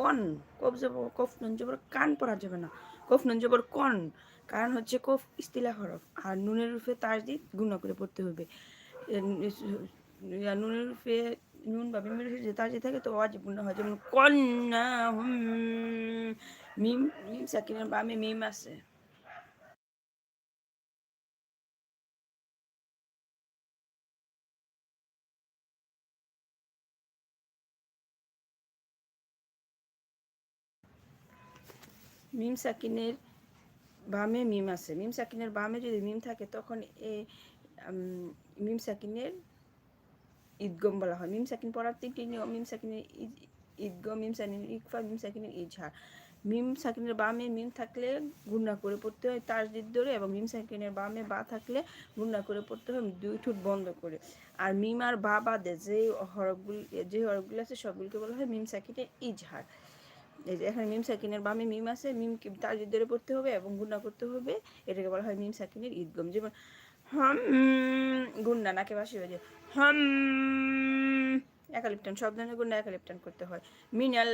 কন, কফ নুন জবর কান পড়া যাবে না, কফ নুন জবর কন, কারণ হচ্ছে কফ ইস্তিলা হরফ, আর নুনের রূপে তাসদিদ গুণা করে পড়তে হবে। নুনের রূপে নুন বা মিমের রূপে যে তাসদিদ থাকে তো ওয়াজিব গুণা হয়, যেমন কন্যা মিম, মিম সাকিনের বামে মিম আছে। মিম সাকিনের বামে মিম আছে, মিম সাকিনের বামে যদি মিম থাকে তখন এ মিম সাকিনের ঈদগম বলা হয়। মিম সাকিন পড়ার তিনটি নিয়ম: মিম সাকিনের ঈদগম, মিম সাকিনের ইকফা, মিম সাকিনের ইজহার। মিম সাকিনের বামে মিম থাকলে গুণা করে পড়তে হয় তাসদিদ ধরে, এবং মিম সাকিনের বামে বা থাকলে গুণা করে পড়তে হয় দুই ঠোঁট বন্ধ করে। আর মিম আর বা বাদে হরফগুলি আছে সবগুলিকে বলা হয় মিম সাকিনের ইজহার। এই যে এখানে মিম সাকিনের বামে মিম আছে, মিমকে তাসদিদ ধরে পড়তে হবে এবং গুণা করতে হবে, এটাকে বলা হয় মিম সাকিনের ঈদগম। যেমন হাম, গুন্না নাকে বাসি হয়ে যায়, হাম, একালিপ্টান, সব ধরনের গুন্না একালিপ্টান করতে হয়। মিনাল